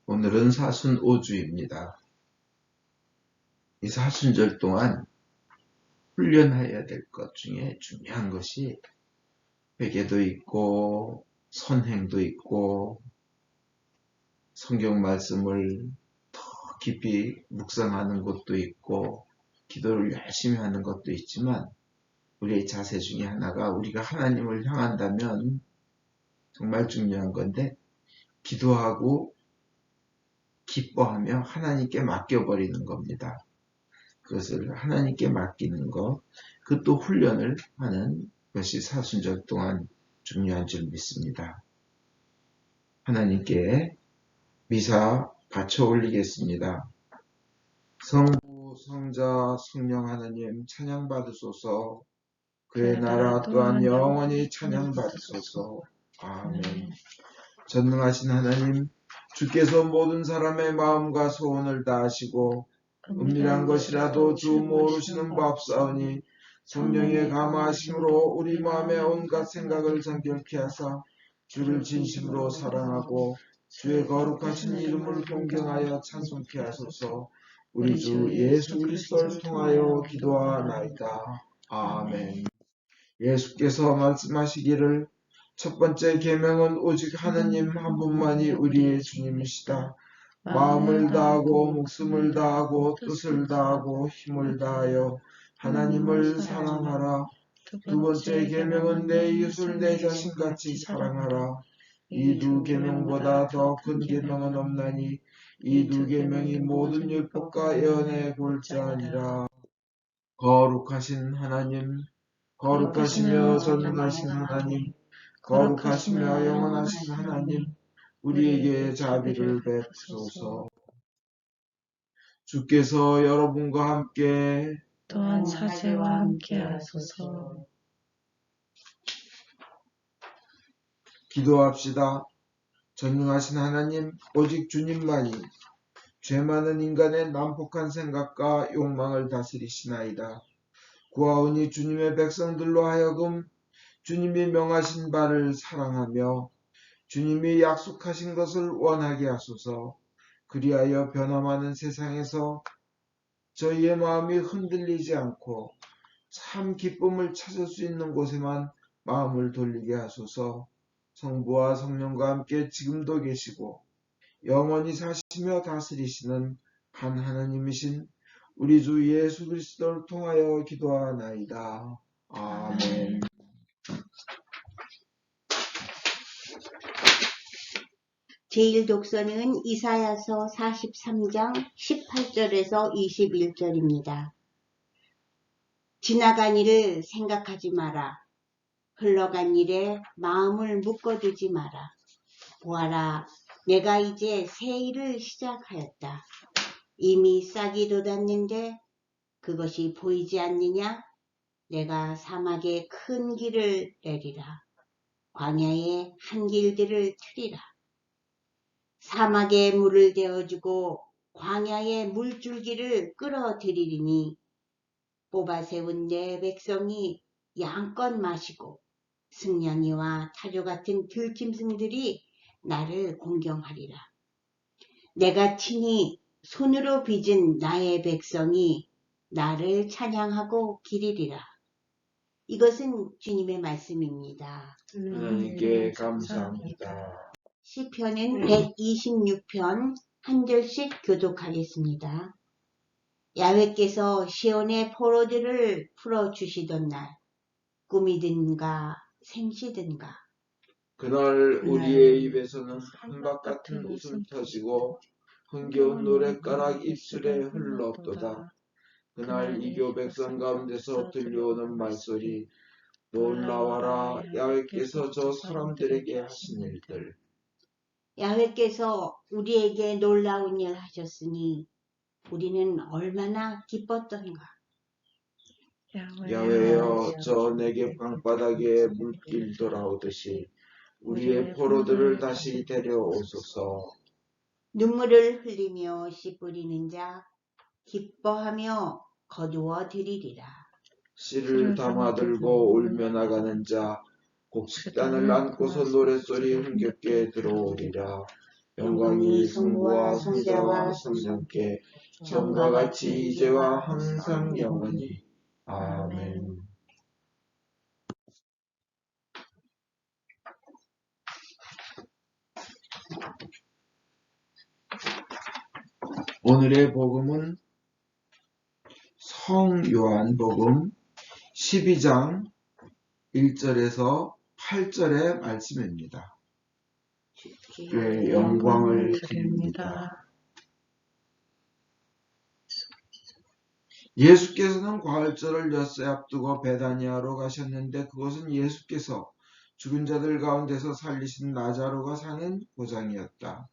오늘은 사순 5주입니다. 이 사순절 동안 훈련해야 될 것 중에 중요한 것이 회개도 있고 선행도 있고 성경 말씀을 더 깊이 묵상하는 것도 있고 기도를 열심히 하는 것도 있지만 우리의 자세 중에 하나가 우리가 하나님을 향한다면 정말 중요한 건데 기도하고 기뻐하며 하나님께 맡겨버리는 겁니다. 그것을 하나님께 맡기는 것, 그것도 훈련을 하는 것이 사순절 동안 중요한 줄 믿습니다. 하나님께 미사 바쳐 올리겠습니다. 성부, 성자, 성령 하나님 찬양 받으소서. 그의 나라 또한 영원히 찬양 받으소서. 아멘. 전능하신 하나님, 주께서 모든 사람의 마음과 소원을 다하시고 은밀한 것이라도 주 모르시는 바 없사오니 성령의 감화하심으로 우리 마음의 온갖 생각을 정결케 하사 주를 진심으로 사랑하고 주의 거룩하신 이름을 존경하여 찬송케 하소서. 우리 주 예수 그리스도를 통하여 기도하나이다. 아멘. 예수께서 말씀하시기를 첫 번째 계명은 오직 하느님 한 분만이 우리의 주님이시다. 마음을 다하고 목숨을 다하고 뜻을 다하고 힘을 다하여 하나님을 사랑하라. 두 번째 계명은 내 이웃을 내 자신같이 사랑하라. 이 두 계명보다 더 큰 계명은 없나니 이 두 계명이 모든 율법과 예언의 골자니라. 거룩하신 하나님, 거룩하시며 전능하신 하나님, 거룩하시며 영원하신 하나님, 우리에게 자비를 베푸소서. 주께서 여러분과 함께 또한 사제와 함께 하소서. 기도합시다. 전능하신 하나님, 오직 주님만이 죄 많은 인간의 난폭한 생각과 욕망을 다스리시나이다. 구하오니 주님의 백성들로 하여금 주님이 명하신 바를 사랑하며 주님이 약속하신 것을 원하게 하소서. 그리하여 변화많은 세상에서 저희의 마음이 흔들리지 않고 참 기쁨을 찾을 수 있는 곳에만 마음을 돌리게 하소서. 성부와 성령과 함께 지금도 계시고 영원히 사시며 다스리시는 한 하나님이신 우리 주 예수 그리스도를 통하여 기도하나이다. 아멘. 제1독서는 이사야서 43장 18절에서 21절입니다. 지나간 일을 생각하지 마라. 흘러간 일에 마음을 묶어두지 마라. 보아라, 내가 이제 새 일을 시작하였다. 이미 싹이 돋았는데 그것이 보이지 않느냐? 내가 사막에 큰 길을 내리라. 광야에 한 길들을 트리라. 사막에 물을 데워주고 광야에 물줄기를 끌어들이리니 뽑아세운 내 백성이 양껏 마시고 승냥이와 타조 같은 들짐승들이 나를 공경하리라. 내가 친히 손으로 빚은 나의 백성이 나를 찬양하고 기리리라. 이것은 주님의 말씀입니다. 하나님께 감사합니다. 시편은 126편 한 절씩 교독하겠습니다. 야훼께서 시온의 포로들을 풀어주시던 날, 꿈이든가 생시든가. 그날 우리의 입에서는 한박 같은 웃음 터지고 흥겨운 노랫가락 입술에 흘렀도다. 그날 이교 백성 가운데서 들려오는 말소리, 놀라워라, 야훼께서 저 사람들에게 하신 일들. 야훼께서 우리에게 놀라운 일 하셨으니 우리는 얼마나 기뻤던가. 야훼여, 저 내게 방바닥에 물길 돌아오듯이 우리의 포로들을 다시 데려오소서. 눈물을 흘리며 씨 뿌리는 자 기뻐하며 거두어 드리리라. 씨를 담아들고 울며 나가는 자 곡식단을 안고서 노랫소리 흥겹게 들어오리라. 영광이 성부와 성자와 성령께 전과 같이 이제와 항상 영원히. 아멘. 오늘의 복음은 성요한복음 12장 1절에서 8절의 말씀입니다. 주의 영광을 드립니다. 예수께서는 과일절을 엿새 앞두고 베다니아로 가셨는데 그것은 예수께서 죽은 자들 가운데서 살리신 나자로가 사는 고장이었다.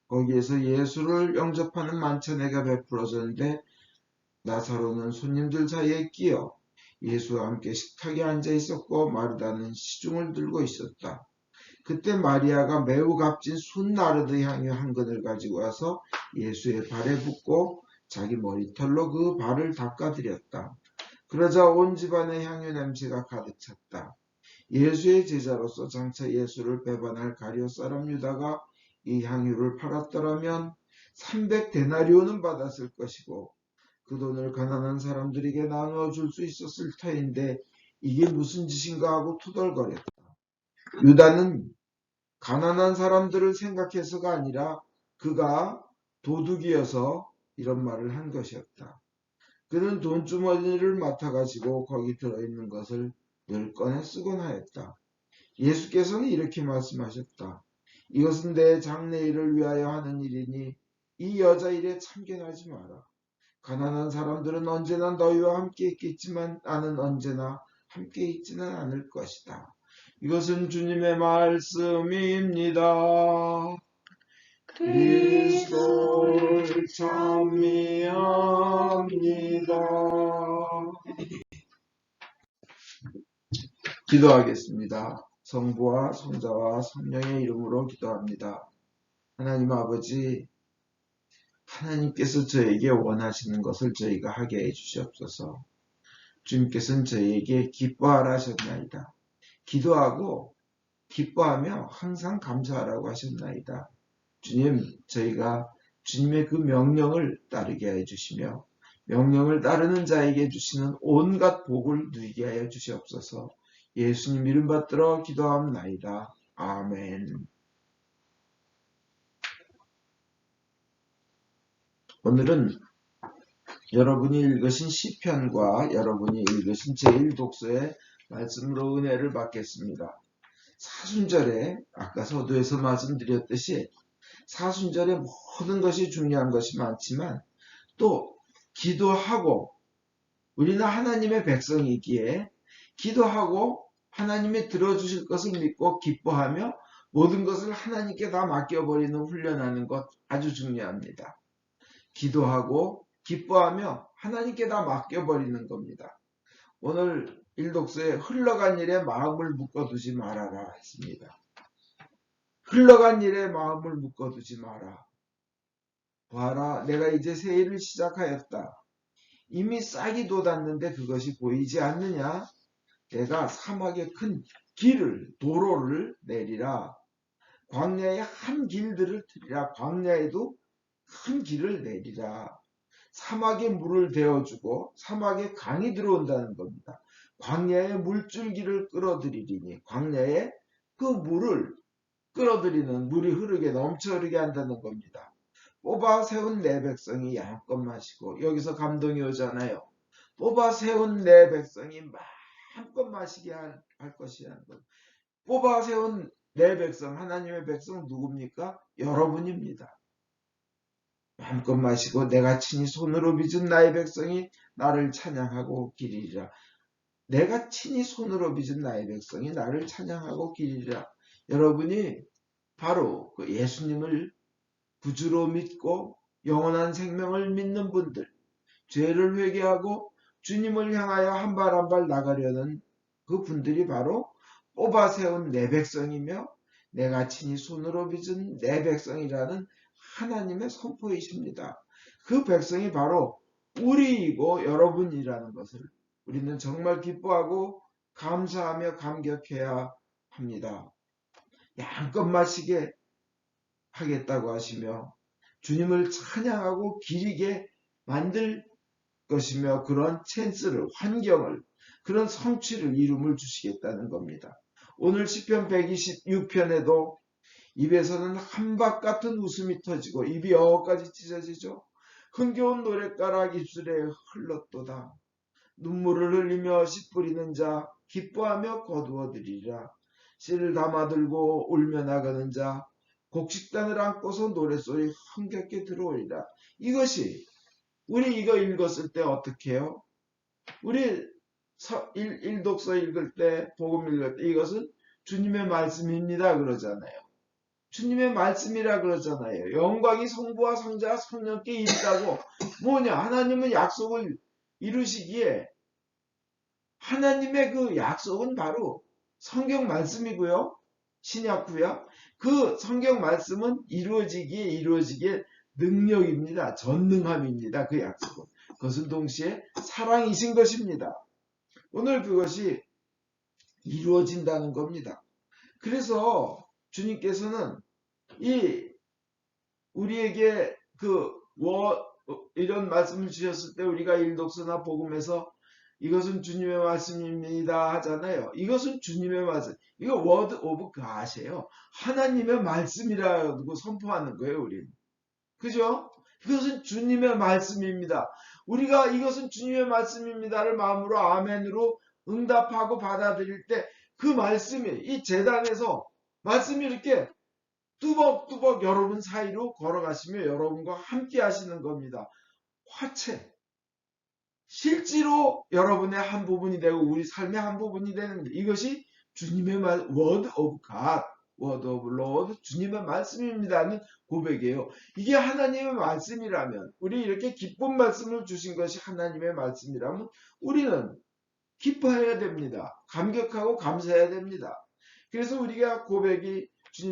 거기에서 예수를 영접하는 만천에게 베풀어졌는데 나사로는 손님들 사이에 끼어 예수와 함께 식탁에 앉아 있었고 마르다는 시중을 들고 있었다. 그때 마리아가 매우 값진 순나르드 향유 한 근을 가지고 와서 예수의 발에 붓고 자기 머리털로 그 발을 닦아드렸다. 그러자 온 집안의 향유 냄새가 가득 찼다. 예수의 제자로서 장차 예수를 배반할 가룟 사람 유다가 이 향유를 팔았더라면 300데나리온은 받았을 것이고 그 돈을 가난한 사람들에게 나누어 줄 수 있었을 터인데 이게 무슨 짓인가 하고 투덜거렸다. 유다는 가난한 사람들을 생각해서가 아니라 그가 도둑이어서 이런 말을 한 것이었다. 그는 돈주머니를 맡아가지고 거기 들어있는 것을 늘 꺼내 쓰곤 하였다. 예수께서는 이렇게 말씀하셨다. 이것은 내 장래일을 위하여 하는 일이니 이 여자 일에 참견하지 마라. 가난한 사람들은 언제나 너희와 함께 있겠지만 나는 언제나 함께 있지는 않을 것이다. 이것은 주님의 말씀입니다. 그리스도를 찬미합니다. 기도하겠습니다. 성부와 성자와 성령의 이름으로 기도합니다. 하나님 아버지, 하나님께서 저에게 원하시는 것을 저희가 하게 해주시옵소서. 주님께서는 저희에게 기뻐하라 하셨나이다. 기도하고 기뻐하며 항상 감사하라고 하셨나이다. 주님, 저희가 주님의 그 명령을 따르게 해주시며 명령을 따르는 자에게 주시는 온갖 복을 누리게 하여 주시옵소서. 예수님 이름 받들어 기도합나이다. 아멘. 오늘은 여러분이 읽으신 시편과 여러분이 읽으신 제1독서의 말씀으로 은혜를 받겠습니다. 사순절에 아까 서두에서 말씀드렸듯이 사순절에 모든 것이 중요한 것이 많지만 또 기도하고 우리는 하나님의 백성이기에 기도하고 하나님이 들어주실 것을 믿고 기뻐하며 모든 것을 하나님께 다 맡겨버리는 훈련하는 것 아주 중요합니다. 기도하고 기뻐하며 하나님께 다 맡겨버리는 겁니다. 오늘 일독서에 흘러간 일에 마음을 묶어두지 말아라 했습니다. 흘러간 일에 마음을 묶어두지 마라. 봐라, 내가 이제 새 일을 시작하였다. 이미 싹이 돋았는데 그것이 보이지 않느냐? 내가 사막에 큰 길을, 도로를 내리라. 광야에 한 길들을 트리라. 광야에도 큰 길을 내리라. 사막에 물을 데워주고 사막에 강이 들어온다는 겁니다. 광야에 물줄기를 끌어들이리니 광야에 그 물을 끌어들이는 물이 흐르게 넘쳐 흐르게 한다는 겁니다. 뽑아 세운 내 백성이 양껏 마시고, 여기서 감동이 오잖아요. 뽑아 세운 내 백성이 마음껏 마시게 할 것이라는 것. 뽑아 세운 내 백성, 하나님의 백성 누굽니까? 여러분입니다. 마음껏 마시고 내가 친히 손으로 빚은 나의 백성이 나를 찬양하고 기리리라. 내가 친히 손으로 빚은 나의 백성이 나를 찬양하고 기리리라. 여러분이 바로 그 예수님을 구주로 믿고 영원한 생명을 믿는 분들, 죄를 회개하고 주님을 향하여 한 발 한 발 나가려는 그 분들이 바로 뽑아 세운 내 백성이며 내가 친히 손으로 빚은 내 백성이라는 하나님의 선포이십니다. 그 백성이 바로 우리이고 여러분이라는 것을 우리는 정말 기뻐하고 감사하며 감격해야 합니다. 양껏 마시게 하겠다고 하시며 주님을 찬양하고 기리게 만들 것이며 그런 찬스를, 환경을, 그런 성취를, 이룸을 주시겠다는 겁니다. 오늘 시편 126편에도 입에서는 한박 같은 웃음이 터지고 입이 어까지 찢어지죠. 흥겨운 노랫가락 입술에 흘렀도다. 눈물을 흘리며 씨 뿌리는 자 기뻐하며 거두어들이리라. 씨를 담아들고 울며 나가는 자 곡식단을 안고서 노랫소리 흥겹게 들어오리라. 이것이 우리 이거 읽었을 때 어떻게 해요? 우리 일독서 읽을 때, 복음 읽을 때 이것은 주님의 말씀입니다 그러잖아요. 주님의 말씀이라 그러잖아요. 영광이 성부와 성자와 성령께 있다고. 뭐냐? 하나님은 약속을 이루시기에 하나님의 그 약속은 바로 성경 말씀이고요. 신약구약. 그 성경 말씀은 이루어지기에 능력입니다. 전능함입니다. 그 약속은. 그것은 동시에 사랑이신 것입니다. 오늘 그것이 이루어진다는 겁니다. 그래서 주님께서는 우리에게 이런 말씀을 주셨을 때 우리가 일독서나 복음에서 이것은 주님의 말씀입니다 하잖아요. 이것은 주님의 말씀. 이거 word of God이에요. 하나님의 말씀이라고 선포하는 거예요, 우리는. 그죠? 이것은 주님의 말씀입니다. 우리가 이것은 주님의 말씀입니다를 마음으로 아멘으로 응답하고 받아들일 때 그 말씀이 이 제단에서 말씀이 이렇게 뚜벅뚜벅 여러분 사이로 걸어가시며 여러분과 함께 하시는 겁니다. 화채. 실제로 여러분의 한 부분이 되고 우리 삶의 한 부분이 되는 것. 이것이 주님의 말, word of God, word of Lord, 주님의 말씀입니다는 고백이에요. 이게 하나님의 말씀이라면, 우리 이렇게 기쁜 말씀을 주신 것이 하나님의 말씀이라면 우리는 기뻐해야 됩니다. 감격하고 감사해야 됩니다. 그래서 우리가 고백이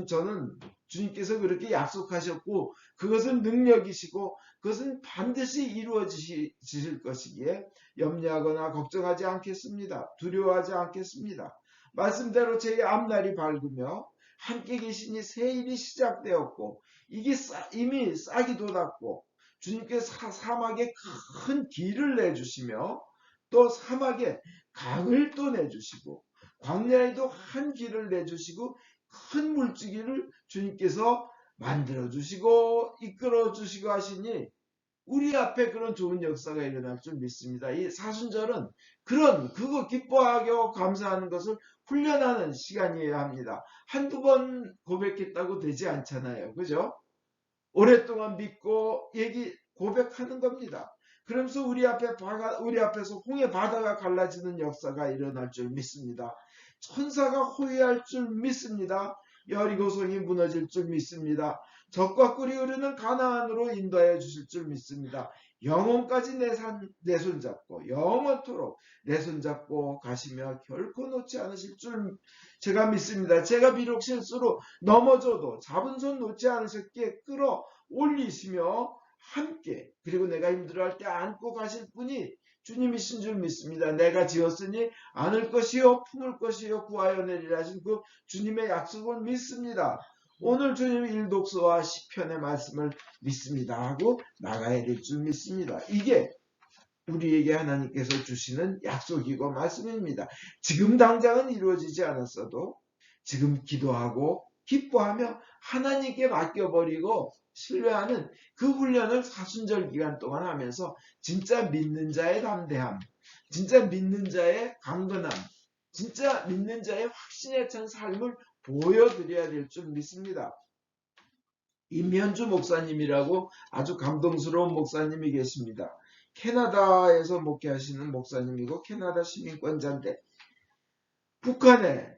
저는 주님께서 그렇게 약속하셨고 그것은 능력이시고 그것은 반드시 이루어지실 것이기에 염려하거나 걱정하지 않겠습니다. 두려워하지 않겠습니다. 말씀대로 제 앞날이 밝으며 함께 계시니 새 일이 시작되었고 이게 이미 싹이 돋았고 주님께서 사막에 큰 길을 내주시며 또 사막에 강을 또 내주시고 광야에도 한 길을 내주시고 큰 물줄기를 주님께서 만들어주시고 이끌어주시고 하시니 우리 앞에 그런 좋은 역사가 일어날 줄 믿습니다. 이 사순절은 그거 기뻐하고 감사하는 것을 훈련하는 시간이어야 합니다. 한두 번 고백했다고 되지 않잖아요. 그죠? 오랫동안 믿고 고백하는 겁니다. 그러면서 우리 앞에서 홍해 바다가 갈라지는 역사가 일어날 줄 믿습니다. 천사가 호위할 줄 믿습니다. 여리고성이 무너질 줄 믿습니다. 적과 꿀이 흐르는 가나안으로 인도하여 주실 줄 믿습니다. 영원까지 내 손잡고 영원토록 내 손잡고 가시며 결코 놓지 않으실 줄 제가 믿습니다. 제가 비록 실수로 넘어져도 잡은 손 놓지 않으셨기에 끌어올리시며 함께 그리고 내가 힘들어할 때 안고 가실 분이 주님이신 줄 믿습니다. 내가 지었으니 안을 것이요 품을 것이요 구하여 내리라 하신 그 주님의 약속을 믿습니다. 오늘 주님 일독서와 시편의 말씀을 믿습니다 하고 나가야 될 줄 믿습니다. 이게 우리에게 하나님께서 주시는 약속이고 말씀입니다. 지금 당장은 이루어지지 않았어도 지금 기도하고 기뻐하며 하나님께 맡겨버리고 신뢰하는 그 훈련을 사순절 기간 동안 하면서 진짜 믿는 자의 담대함, 진짜 믿는 자의 강건함, 진짜 믿는 자의 확신에 찬 삶을 보여드려야 될 줄 믿습니다. 임현주 목사님이라고 아주 감동스러운 목사님이 계십니다. 캐나다에서 목회하시는 목사님이고 캐나다 시민권자인데 북한에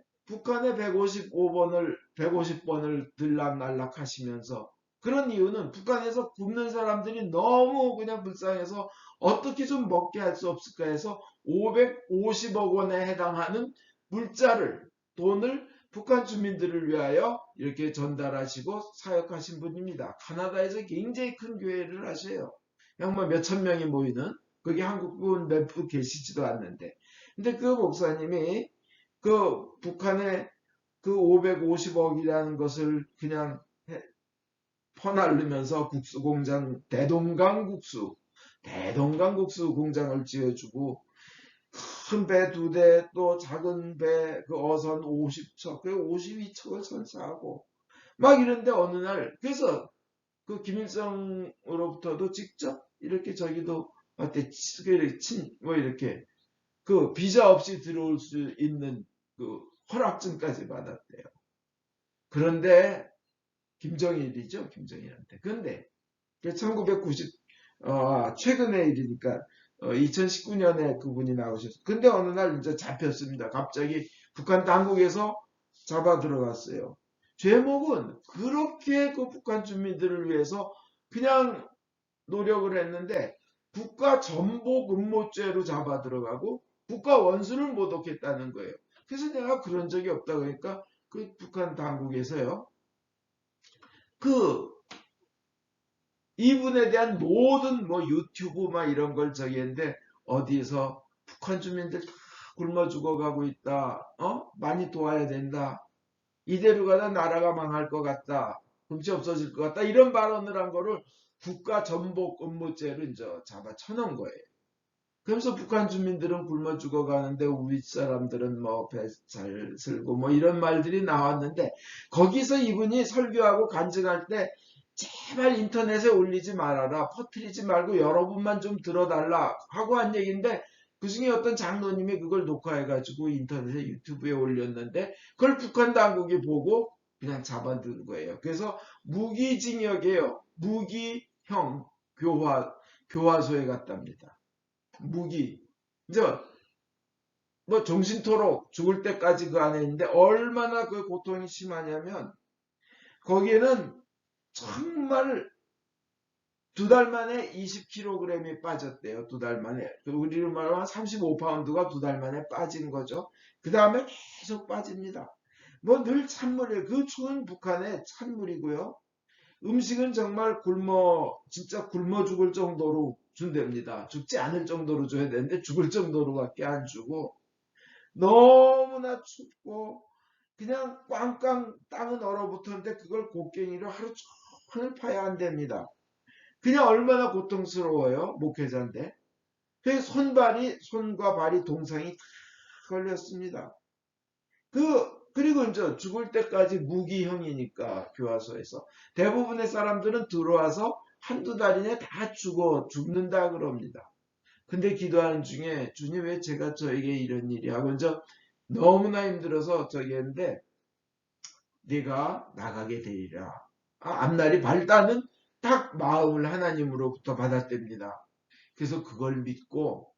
150번을 들락날락 하시면서 그런 이유는 북한에서 굶는 사람들이 너무 그냥 불쌍해서 어떻게 좀 먹게 할 수 없을까 해서 550억 원에 해당하는 돈을 북한 주민들을 위하여 이렇게 전달하시고 사역하신 분입니다. 캐나다에서 굉장히 큰 교회를 하셔요. 정말 몇천 명이 모이는 거기 한국분 몇 분 계시지도 않는데 근데 그 목사님이 그 북한의 그 550억이라는 것을 그냥 퍼날르면서 국수 공장 대동강국수 공장을 지어주고 큰 배 2대 또 작은 배 그 어선 50척 그 52척을 선사하고 막 이런데 어느 날 그래서 그 김일성으로부터도 직접 이렇게 저기도 어때 뭐 이렇게 그 비자 없이 들어올 수 있는 그 허락증까지 받았대요. 그런데 김정일이죠, 김정일한테. 그런데 1990 최근의 일이니까 2019년에 그분이 나오셨어요. 근데 어느 날 이제 잡혔습니다. 갑자기 북한 당국에서 잡아 들어갔어요. 제목은 그렇게 그 북한 주민들을 위해서 그냥 노력을 했는데 국가 전복 음모죄로 잡아 들어가고 국가 원수를 모독했다는 거예요. 그래서 내가 그런 적이 없다 그러니까 그 북한 당국에서요. 그 이분에 대한 모든 뭐 유튜브 막 이런 걸 저기 했는데 어디에서 북한 주민들 다 굶어 죽어가고 있다. 많이 도와야 된다. 이대로 가다 나라가 망할 것 같다. 금치 없어질 것 같다. 이런 발언을 한 거를 국가 전복 음모죄로 이제 잡아 쳐놓은 거예요. 그러면서 북한 주민들은 굶어 죽어가는데 우리 사람들은 뭐 배 잘 쓸고 뭐 이런 말들이 나왔는데 거기서 이분이 설교하고 간증할 때 제발 인터넷에 올리지 말아라. 퍼뜨리지 말고 여러분만 좀 들어달라 하고 한 얘기인데 그중에 어떤 장로님이 그걸 녹화해가지고 인터넷에 유튜브에 올렸는데 그걸 북한 당국이 보고 그냥 잡아든 거예요. 그래서 무기징역이에요. 무기형 교화소에 갔답니다. 무기. 이제 뭐 정신토록 죽을 때까지 그 안에 있는데 얼마나 그 고통이 심하냐면 거기에는 정말 2달 만에 20kg이 빠졌대요. 2달 만에. 우리로 말하면 35파운드가 2달 만에 빠진 거죠. 그 다음에 계속 빠집니다. 뭐 늘 찬물이에요. 그 추운 북한에 찬물이고요. 음식은 정말 진짜 굶어 죽을 정도로 준답니다. 죽지 않을 정도로 줘야 되는데 죽을 정도로밖에 안 주고 너무나 춥고 그냥 꽝꽝 땅은 얼어붙었는데 그걸 곡괭이로 하루 종일 파야 한답니다. 그냥 얼마나 고통스러워요. 목회자인데. 그래서 손과 발이 동상이 다 걸렸습니다. 그리고 이제 죽을 때까지 무기형이니까 교화소에서 대부분의 사람들은 들어와서 한두 달 이내 다 죽는다 그럽니다. 근데 기도하는 중에 주님 왜 제가 저에게 이런 일이 하고 이제 너무나 힘들어서 저기 했는데 네가 나가게 되리라. 앞날이 밝다는 딱 마음을 하나님으로부터 받았답니다. 그래서 그걸 믿고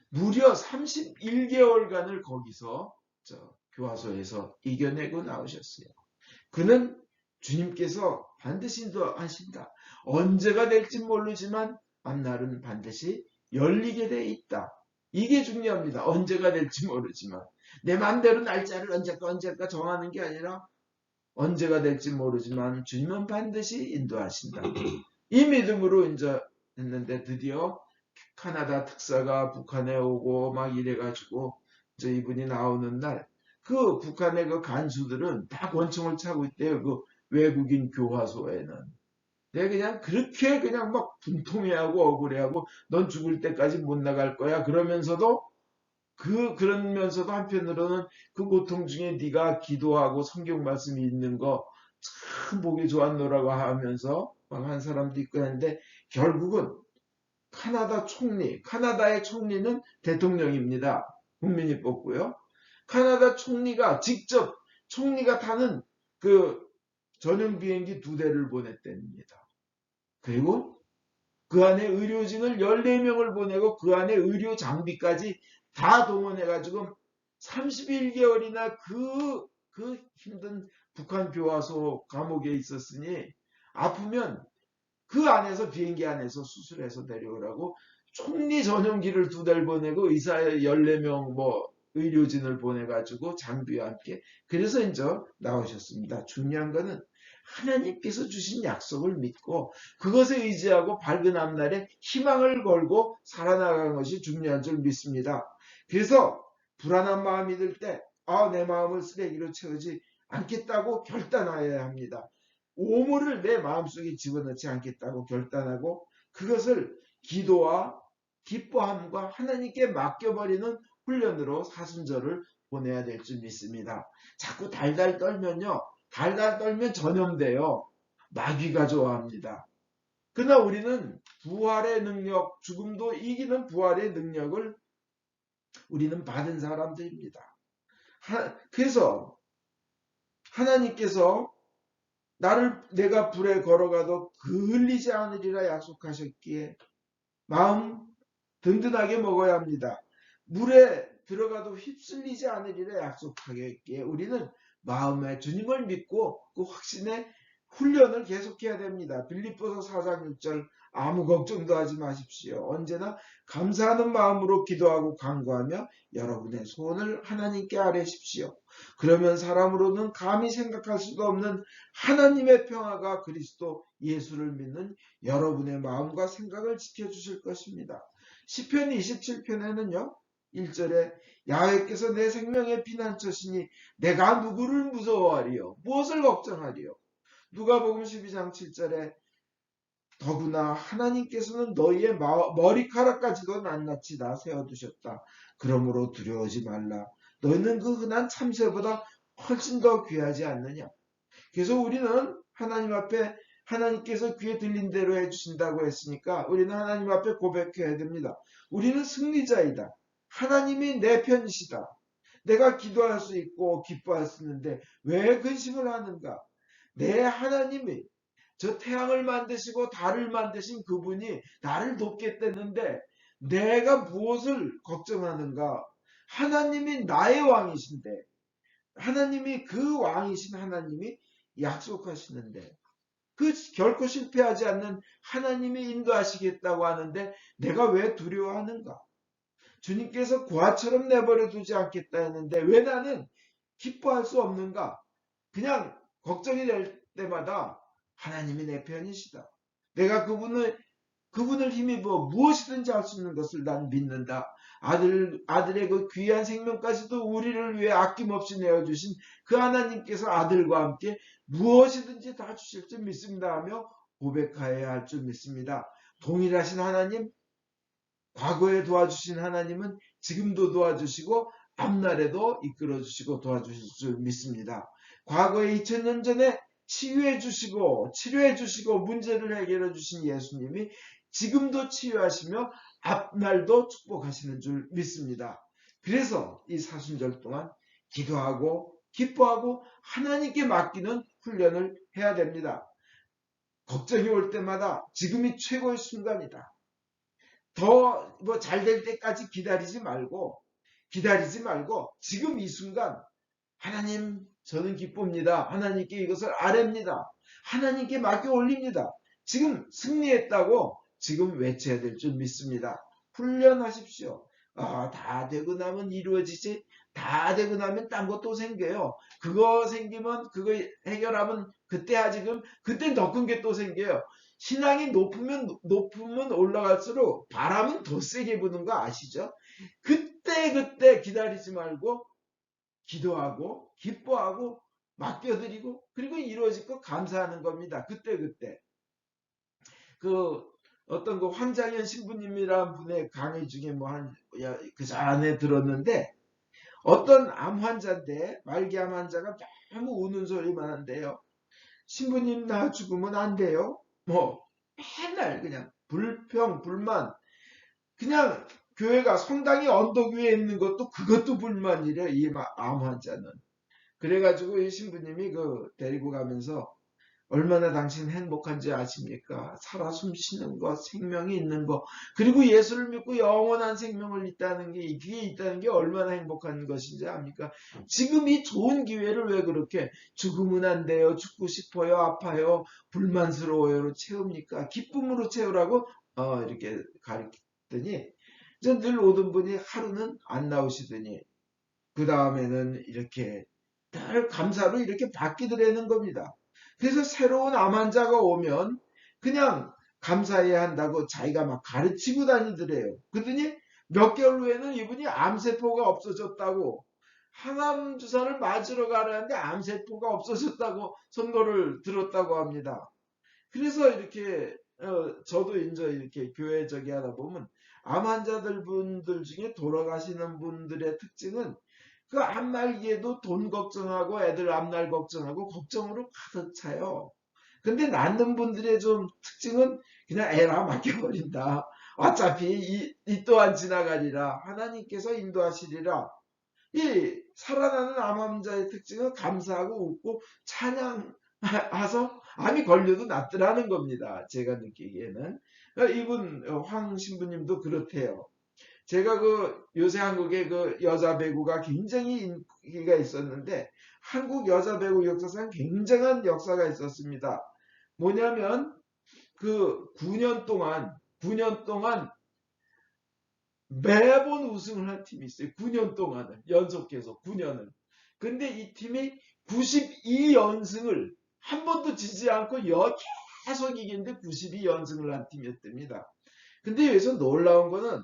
무려 31개월간을 거기서 교화소에서 이겨내고 나오셨어요. 그는 주님께서 반드시 인도하신다. 언제가 될지 모르지만 앞날은 반드시 열리게 돼 있다. 이게 중요합니다. 언제가 될지 모르지만 내 마음대로 날짜를 언제까 정하는 게 아니라 언제가 될지 모르지만 주님은 반드시 인도하신다. 이 믿음으로 이제 했는데 드디어 카나다 특사가 북한에 오고 막 이래가지고 이제 이분이 나오는 날 그 북한의 그 간수들은 다 권총을 차고 있대요. 그 외국인 교화소에는. 내가 그냥 그렇게 그냥 막 분통해하고 억울해하고 넌 죽을 때까지 못 나갈 거야. 그러면서도 한편으로는 그 고통 중에 네가 기도하고 성경 말씀이 있는 거 참 보기 좋았노라고 하면서 막 한 사람도 있고 했는데 결국은 카나다의 총리는 대통령입니다. 국민이 뽑고요. 카나다 총리가 직접 총리가 타는 그 전용 비행기 2대를 보냈답니다. 그리고 그 안에 의료진을 14명을 보내고 그 안에 의료 장비까지 다 동원해가지고 31개월이나 그 힘든 북한 교화소 감옥에 있었으니 아프면 그 안에서 비행기 안에서 수술해서 내려오라고 총리 전용기를 2달 보내고 의사 14명 뭐 의료진을 보내가지고 장비와 함께 그래서 이제 나오셨습니다. 중요한 거는 하나님께서 주신 약속을 믿고 그것에 의지하고 밝은 앞날에 희망을 걸고 살아나가는 것이 중요한 줄 믿습니다. 그래서 불안한 마음이 들 때 내 마음을 쓰레기로 채우지 않겠다고 결단하여야 합니다. 오물을 내 마음속에 집어넣지 않겠다고 결단하고 그것을 기도와 기뻐함과 하나님께 맡겨버리는 훈련으로 사순절을 보내야 될 줄 믿습니다. 자꾸 달달 떨면요. 달달 떨면 전염돼요. 마귀가 좋아합니다. 그러나 우리는 부활의 능력, 죽음도 이기는 부활의 능력을 우리는 받은 사람들입니다. 그래서 하나님께서 내가 불에 걸어가도 그을리지 않으리라 약속하셨기에 마음 든든하게 먹어야 합니다. 물에 들어가도 휩쓸리지 않으리라 약속하겠기에 우리는 마음에 주님을 믿고 그 확신의 훈련을 계속해야 됩니다. 빌립보서 4장 6절 아무 걱정도 하지 마십시오. 언제나 감사하는 마음으로 기도하고 간구하며 여러분의 소원을 하나님께 아뢰십시오. 그러면 사람으로는 감히 생각할 수도 없는 하나님의 평화가 그리스도 예수를 믿는 여러분의 마음과 생각을 지켜주실 것입니다. 시편 27편에는요. 1절에 야훼께서 내 생명의 피난처시니 내가 누구를 무서워하리요 무엇을 걱정하리요. 누가복음 12장 7절에 더구나 하나님께서는 너희의 머리카락까지도 낱낱이 다 세워두셨다. 그러므로 두려워하지 말라. 너희는 그 흔한 참새보다 훨씬 더 귀하지 않느냐. 그래서 우리는 하나님 앞에 하나님께서 귀에 들린 대로 해주신다고 했으니까 우리는 하나님 앞에 고백해야 됩니다. 우리는 승리자이다. 하나님이 내 편이시다. 내가 기도할 수 있고 기뻐할 수 있는데 왜 근심을 하는가? 내 하나님이 저 태양을 만드시고 달을 만드신 그분이 나를 돕겠다는데 내가 무엇을 걱정하는가? 하나님이 나의 왕이신데 하나님이 그 왕이신 하나님이 약속하시는데 그 결코 실패하지 않는 하나님이 인도하시겠다고 하는데 내가 왜 두려워하는가? 주님께서 고아처럼 내버려 두지 않겠다 했는데 왜 나는 기뻐할 수 없는가? 그냥 걱정이 될 때마다 하나님이 내 편이시다. 내가 그분을 힘입어 무엇이든지 할 수 있는 것을 난 믿는다. 아들의 그 귀한 생명까지도 우리를 위해 아낌없이 내어주신 그 하나님께서 아들과 함께 무엇이든지 다 주실 줄 믿습니다 하며 고백하여야 할 줄 믿습니다. 동일하신 하나님, 과거에 도와주신 하나님은 지금도 도와주시고 앞날에도 이끌어주시고 도와주실 줄 믿습니다. 과거에 2000년 전에 치유해 주시고 치료해 주시고 문제를 해결해 주신 예수님이 지금도 치유하시며 앞날도 축복하시는 줄 믿습니다. 그래서 이 사순절 동안 기도하고 기뻐하고 하나님께 맡기는 훈련을 해야 됩니다. 걱정이 올 때마다 지금이 최고의 순간이다. 더 잘 될 때까지 기다리지 말고 지금 이 순간 하나님 저는 기쁩니다. 하나님께 이것을 아뢰입니다. 하나님께 맡겨 올립니다. 지금 승리했다고 지금 외쳐야 될 줄 믿습니다. 훈련하십시오. 다 되고 나면 이루어지지. 다 되고 나면 딴 것도 생겨요. 그거 생기면 그거 해결하면 그때 하지. 그럼 그땐 더 큰 게 또 생겨요. 신앙이 높으면 올라갈수록 바람은 더 세게 부는 거 아시죠? 그때 기다리지 말고 기도하고 기뻐하고 맡겨드리고 그리고 이루어질 거 감사하는 겁니다. 그때 그 어떤 그 황장현 신부님이라는 분의 강의 중에 그 전에 들었는데 어떤 암 환자인데 말기암 환자가 너무 우는 소리만 한대요. 신부님 나 죽으면 안 돼요. 맨날 그냥 불평 불만 그냥 교회가 성당이 언덕 위에 있는 그것도 불만이래. 이 암 환자는. 그래가지고 이 신부님이 데리고 가면서 얼마나 당신 행복한지 아십니까? 살아 숨쉬는 것, 생명이 있는 것, 그리고 예수를 믿고 영원한 생명을 있다는 게, 이 뒤에 있다는 게 얼마나 행복한 것인지 압니까? 지금 이 좋은 기회를 왜 그렇게 죽으면 안 돼요, 죽고 싶어요, 아파요, 불만스러워요로 채웁니까? 기쁨으로 채우라고 이렇게 가르쳤더니 늘 오던 분이 하루는 안 나오시더니 그 다음에는 이렇게 늘 감사로 이렇게 바뀌더라는 겁니다. 그래서 새로운 암 환자가 오면 그냥 감사해야 한다고 자기가 막 가르치고 다니더래요. 그러더니 몇 개월 후에는 이분이 암세포가 없어졌다고 항암 주사를 맞으러 가려는데 암세포가 없어졌다고 선고를 들었다고 합니다. 그래서 이렇게 저도 이제 이렇게 교회 저기 하다 보면 암 환자들 분들 중에 돌아가시는 분들의 특징은 그 암말기에도 돈 걱정하고 애들 앞날 걱정하고 걱정으로 가득 차요. 근데 낫는 분들의 좀 특징은 그냥 에라 맡겨버린다. 어차피 이 또한 지나가리라. 하나님께서 인도하시리라. 이 살아나는 암 환자의 특징은 감사하고 웃고 찬양해서 암이 걸려도 낫더라는 겁니다. 제가 느끼기에는. 이분 황 신부님도 그렇대요. 제가 그 요새 한국에 그 여자 배구가 굉장히 인기가 있었는데 한국 여자 배구 역사상 굉장한 역사가 있었습니다. 뭐냐면 그 9년 동안 매번 우승을 한 팀이 있어요. 9년 동안은 연속해서 9년을. 근데 이 팀이 92연승을 한 번도 지지 않고 계속 이기는데 92연승을 한 팀이었답니다. 근데 여기서 놀라운 거는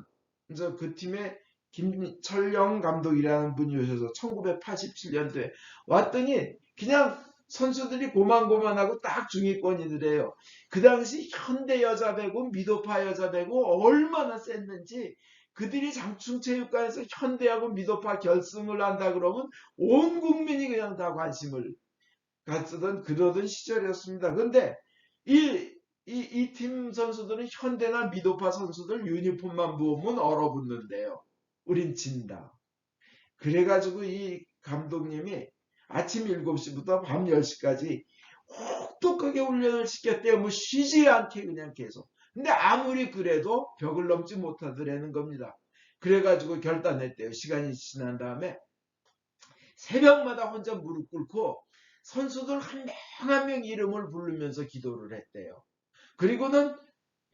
이제 그 팀에 김철영 감독이라는 분이 오셔서 1987년도에 왔더니 그냥 선수들이 고만고만하고 딱 중위권이더래요. 그 당시 현대 여자 배구, 미도파 여자 배구 얼마나 셌는지 그들이 장충체육관에서 현대하고 미도파 결승을 한다 그러면 온 국민이 그냥 다 관심을 갖던 그러던 시절이었습니다. 근데 이 팀 선수들은 현대나 미도파 선수들 유니폼만 보면 얼어붙는데요. 우린 진다. 그래가지고 이 감독님이 아침 7시부터 밤 10시까지 혹독하게 훈련을 시켰대요. 뭐 쉬지 않게 그냥 계속. 근데 아무리 그래도 벽을 넘지 못하더라는 겁니다. 그래가지고 결단했대요. 시간이 지난 다음에 새벽마다 혼자 무릎 꿇고 선수들 한 명 한 명 이름을 부르면서 기도를 했대요. 그리고는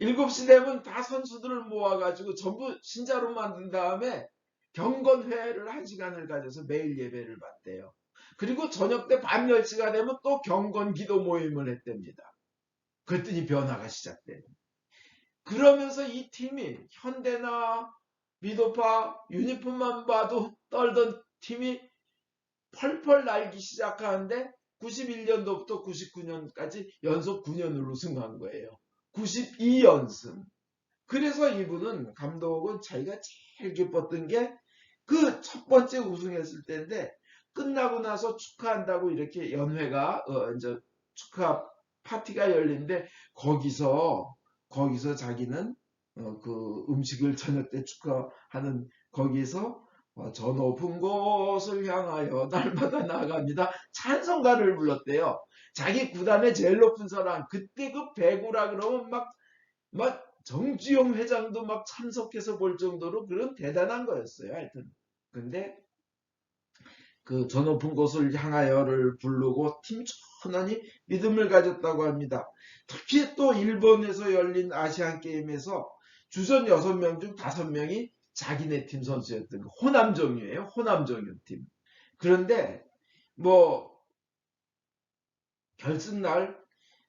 7시 되면 다 선수들을 모아가지고 전부 신자로 만든 다음에 경건회를 1시간을 가져서 매일 예배를 받대요. 그리고 저녁 때 밤 10시가 되면 또 경건 기도 모임을 했답니다. 그랬더니 변화가 시작돼요. 그러면서 이 팀이 현대나 미도파 유니폼만 봐도 떨던 팀이 펄펄 날기 시작하는데 91년도부터 99년까지 연속 9년을 우승한 거예요. 92연승. 그래서 이분은 감독은 자기가 제일 기뻤던 게 그 첫 번째 우승했을 때인데 끝나고 나서 축하한다고 이렇게 연회가 이제 축하 파티가 열린데 거기서 자기는 그 음식을 저녁 때 축하하는 거기서 저 높은 곳을 향하여 날마다 나아갑니다. 찬송가를 불렀대요. 자기 구단의 제일 높은 사람 그때 그 배구라 그러면 막 정주영 회장도 막 참석해서 볼 정도로 그런 대단한 거였어요. 하여튼 근데 그 저 높은 곳을 향하여를 부르고 팀천원이 믿음을 가졌다고 합니다. 특히 또 일본에서 열린 아시안 게임에서 주전 6명 중 5명이 자기네 팀 선수였던 거. 호남정유예요. 호남정유 팀. 그런데 뭐 결승날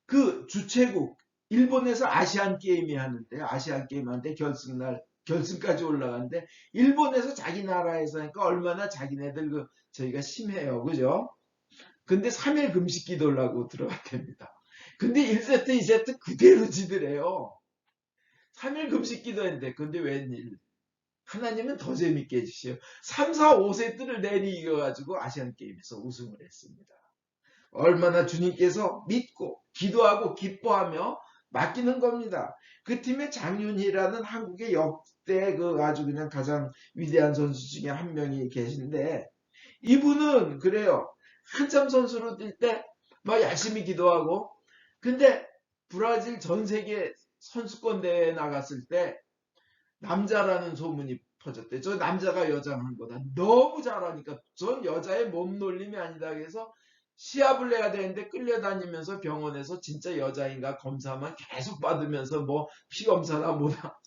그 주최국 일본에서 아시안 게임이 하는데 아시안 게임 하는데 결승날 결승까지 올라가는데 일본에서 자기 나라에서 하니까 얼마나 자기네들 저희가 심해요. 그죠? 근데 3일 금식 기도를 하고 들어갔답니다. 근데 1세트 2세트 그대로 지더래요. 3일 금식 기도했는데 근데 웬일 하나님은 더 재밌게 해주시오. 3, 4, 5세트를 내리 이겨가지고 아시안게임에서 우승을 했습니다. 얼마나 주님께서 믿고 기도하고 기뻐하며 맡기는 겁니다. 그 팀의 장윤희라는 한국의 역대 그 아주 그냥 가장 위대한 선수 중에 한 명이 계신데 이분은 그래요. 한참 선수로 뛸 때 막 열심히 기도하고 근데 브라질 전 세계 선수권 대회에 나갔을 때 남자라는 소문이 퍼졌대. 저 남자가 여장한 거다. 너무 잘하니까 전 여자의 몸놀림이 아니다 해서 시합을 해야 되는데 끌려다니면서 병원에서 진짜 여자인가 검사만 계속 받으면서 뭐 피검사나 뭐다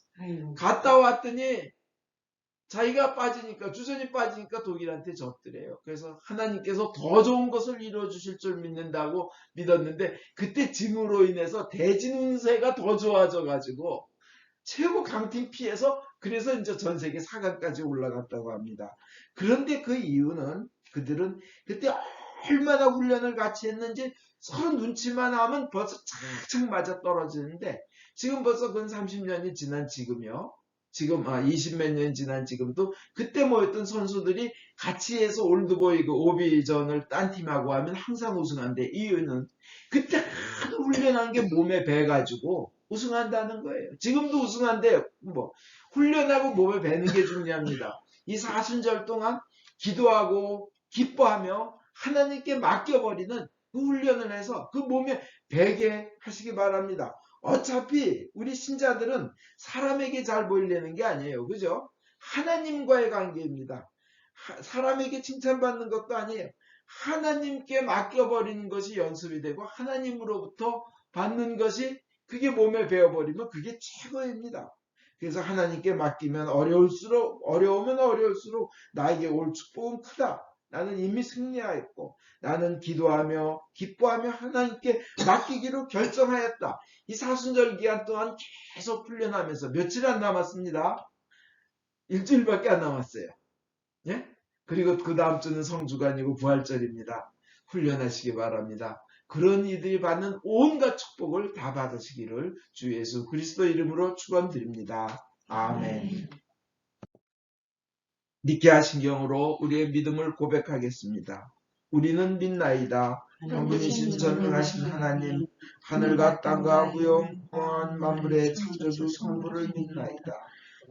갔다 왔더니 자기가 빠지니까 주전이 빠지니까 독일한테 졌더래요. 그래서 하나님께서 더 좋은 것을 이루어 주실 줄 믿는다고 믿었는데 그때 증으로 인해서 대진 운세가 더 좋아져 가지고 최고 강팀 피해서 그래서 이제 전 세계 4강까지 올라갔다고 합니다. 그런데 그 이유는 그들은 그때 얼마나 훈련을 같이 했는지 서로 눈치만 하면 벌써 착착 맞아 떨어지는데 지금 벌써 근 30년이 지난 지금요. 지금 20몇 년 지난 지금도 그때 모였던 선수들이 같이 해서 올드보이 그 오비전을 딴 팀하고 하면 항상 우승한대. 이유는 그때 하도 훈련한 게 몸에 배가지고 우승한다는 거예요. 지금도 우승한데 뭐 훈련하고 몸에 배는 게 중요합니다. 이 사순절 동안 기도하고 기뻐하며 하나님께 맡겨버리는 그 훈련을 해서 그 몸에 배게 하시기 바랍니다. 어차피 우리 신자들은 사람에게 잘 보이려는 게 아니에요. 그죠? 하나님과의 관계입니다. 사람에게 칭찬받는 것도 아니에요. 하나님께 맡겨버리는 것이 연습이 되고 하나님으로부터 받는 것이 그게 몸에 배어버리면 그게 최고입니다. 그래서 하나님께 맡기면 어려우면 어려울수록 나에게 올 축복은 크다. 나는 이미 승리하였고 나는 기도하며 기뻐하며 하나님께 맡기기로 결정하였다. 이 사순절 기간 동안 계속 훈련하면서 며칠 안 남았습니다. 일주일밖에 안 남았어요. 예? 그리고 그 다음 주는 성주간이고 부활절입니다. 훈련하시기 바랍니다. 그런 이들이 받는 온갖 축복을 다 받으시기를 주 예수 그리스도 이름으로 축원드립니다. 아멘. 니케아 신경으로 우리의 믿음을 고백하겠습니다. 우리는 믿나이다. 한 분이신 전능하신 하나님, 하늘과 땅과 무용한 만물의 창조주 성부를 믿나이다.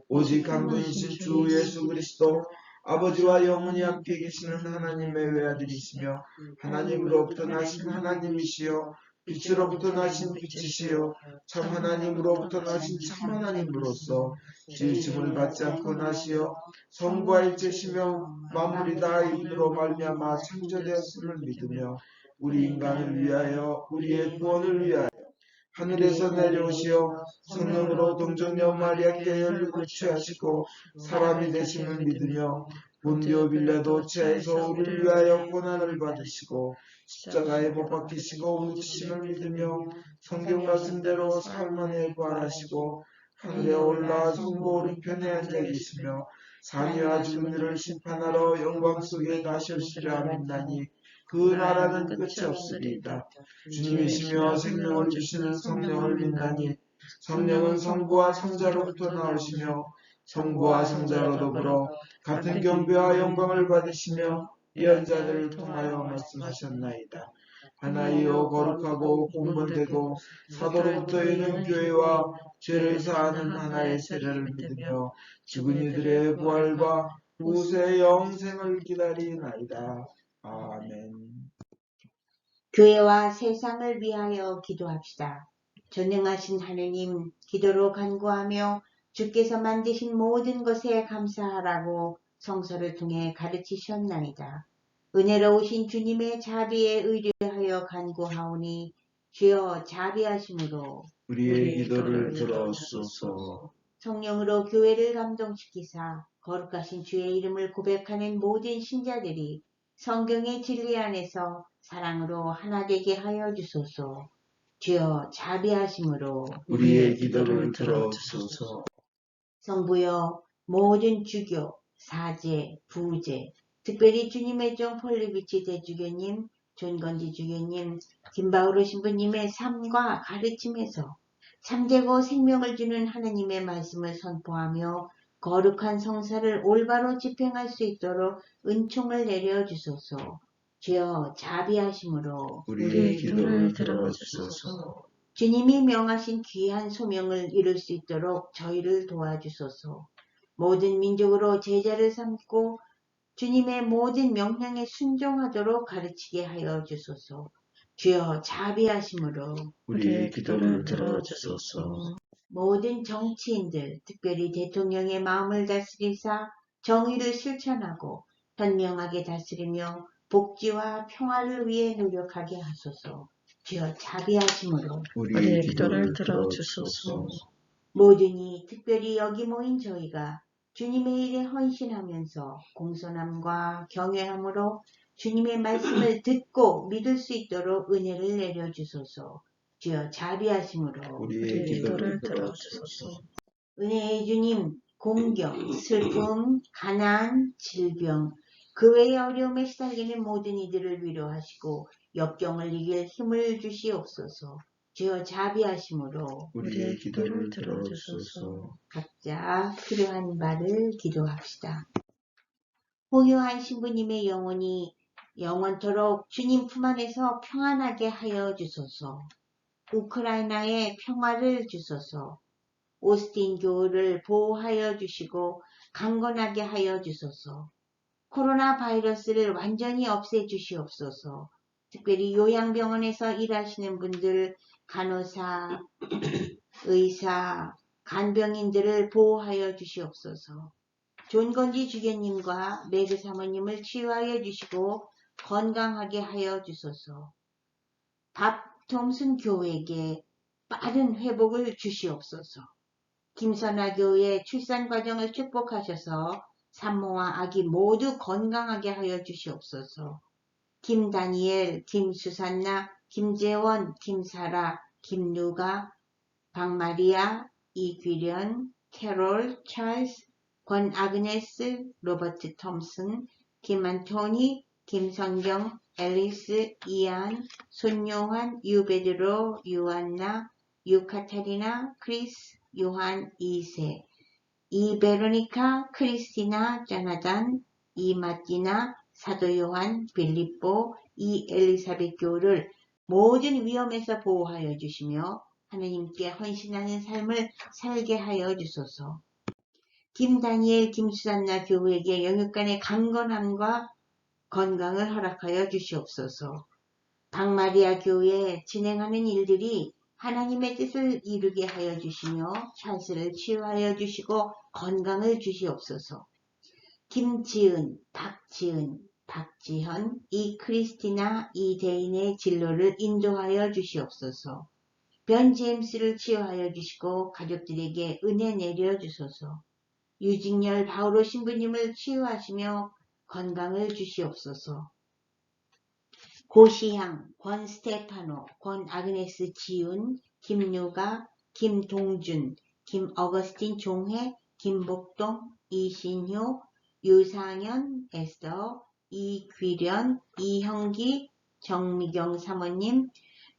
오직 한 분이신 주 예수 그리스도 아버지와 영원히 함께 계시는 하나님의 외아들이시며 하나님으로부터 나신 하나님이시여 빛으로부터 나신 빛이시여 참 하나님으로부터 나신 참 하나님으로서 지으심을 받지 않고 나시어 성부와 일체시며 만물이 다 이름으로 말미암아 창조되었음을 믿으며 우리 인간을 위하여 우리의 구원을 위하여 하늘에서 내려오시어 성령으로 동정녀 마리아께 열육을 취하시고 사람이 되심을 믿으며 본디오 빌라도 치하에서 우리를 위하여 고난을 받으시고 십자가에 못 박히시고 묻히심을 믿으며 성경 말씀대로 사흘 만에 부활하시고 하늘에 올라 성부 오른편에 앉아 계시며 산이와 죽은 이를 심판하러 영광 속에 다시 오시리라 믿나니 그 나라는 끝이 없으리이다. 주님이시며 생명을 주시는 성령을 믿나니 성령은 성부와 성자로부터 나오시며 성부와 성자로 더불어 같은 경배와 영광을 받으시며 예언자들을 통하여 말씀하셨나이다. 하나이요 거룩하고 공분되고 사도로부터 있는 교회와 죄를 사하는 하나의 세례를 믿으며 죽은 이들의 부활과 후세 영생을 기다리나이다. 아멘. 교회와 세상을 위하여 기도합시다. 전능하신 하느님, 기도로 간구하며 주께서 만드신 모든 것에 감사하라고 성서를 통해 가르치셨나이다. 은혜로우신 주님의 자비에 의뢰하여 간구하오니 주여 자비하심으로 우리의 기도를 들어주소서. 성령으로 교회를 감동시키사 거룩하신 주의 이름을 고백하는 모든 신자들이 성경의 진리 안에서 사랑으로 하나 되게 하여 주소서. 주여 자비하심으로 우리의 기도를 들어주소서. 성부여 모든 주교, 사제, 부제, 특별히 주님의 종 폴리비치 대주교님, 존건지 주교님, 김바우로 신부님의 삶과 가르침에서 참되고 생명을 주는 하느님의 말씀을 선포하며 거룩한 성사를 올바로 집행할 수 있도록 은총을 내려주소서. 주여 자비하심으로 우리의 기도를 들어주소서. 주님이 명하신 귀한 소명을 이룰 수 있도록 저희를 도와주소서. 모든 민족으로 제자를 삼고 주님의 모든 명령에 순종하도록 가르치게 하여 주소서. 주여 자비하심으로 우리의 기도를 들어주소서. 모든 정치인들, 특별히 대통령의 마음을 다스리사 정의를 실천하고 현명하게 다스리며 복지와 평화를 위해 노력하게 하소서. 주여 자비하심으로 우리의 기도를 들어주소서. 모든이 특별히 여기 모인 저희가 주님의 일에 헌신하면서 공손함과 경외함으로 주님의 말씀을 듣고 믿을 수 있도록 은혜를 내려주소서. 주여 자비하심으로 우리의 기도를 들어주소서. 은혜의 주님, 공경, 슬픔, 가난, 질병, 그 외의 어려움에 시달리는 모든 이들을 위로하시고 역경을 이길 힘을 주시옵소서. 주여 자비하심으로 우리의 기도를 들어주소서. 각자 필요한 바를 기도합시다. 호요한 신부님의 영혼이 영원토록 주님 품 안에서 평안하게 하여 주소서. 우크라이나에 평화를 주소서. 오스틴 교회를 보호하여 주시고 강건하게 하여 주소서. 코로나 바이러스를 완전히 없애 주시옵소서. 특별히 요양병원에서 일하시는 분들, 간호사, 의사, 간병인들을 보호하여 주시옵소서. 존건지 주교님과 매그 사모님을 치유하여 주시고 건강하게 하여 주소서. 밥통순 교회에게 빠른 회복을 주시옵소서. 김선아 교회의 출산 과정을 축복하셔서 산모와 아기 모두 건강하게 하여 주시옵소서. 김다니엘, 김수산나, 김재원, 김사라, 김누가, 박마리아, 이귀련, 캐롤, 찰스, 권아그네스, 로버트 톰슨, 김안토니, 김성경, 앨리스, 이안, 손요한, 유베드로, 유안나, 유카타리나, 크리스, 요한 2세, 이베로니카, 크리스티나, 자나단, 이마티나, 사도 요한, 빌립보, 이엘리사벳 교우를 모든 위험에서 보호하여 주시며 하느님께 헌신하는 삶을 살게 하여 주소서. 김다니엘, 김수산나 교우에게 영육간의 강건함과 건강을 허락하여 주시옵소서. 박마리아 교회에 진행하는 일들이 하나님의 뜻을 이루게 하여 주시며 찰스를 치유하여 주시고 건강을 주시옵소서. 김지은, 박지은, 박지현, 이크리스티나, 이대인의 진로를 인도하여 주시옵소서. 변 제임스를 치유하여 주시고 가족들에게 은혜 내려 주소서. 유직열 바오로 신부님을 치유하시며 건강을 주시옵소서. 고시향, 권스테파노, 권아그네스 지훈, 김유가, 김동준, 김어거스틴 종회, 김복동, 이신효, 유상현, 에스더, 이귀련, 이형기, 정미경 사모님,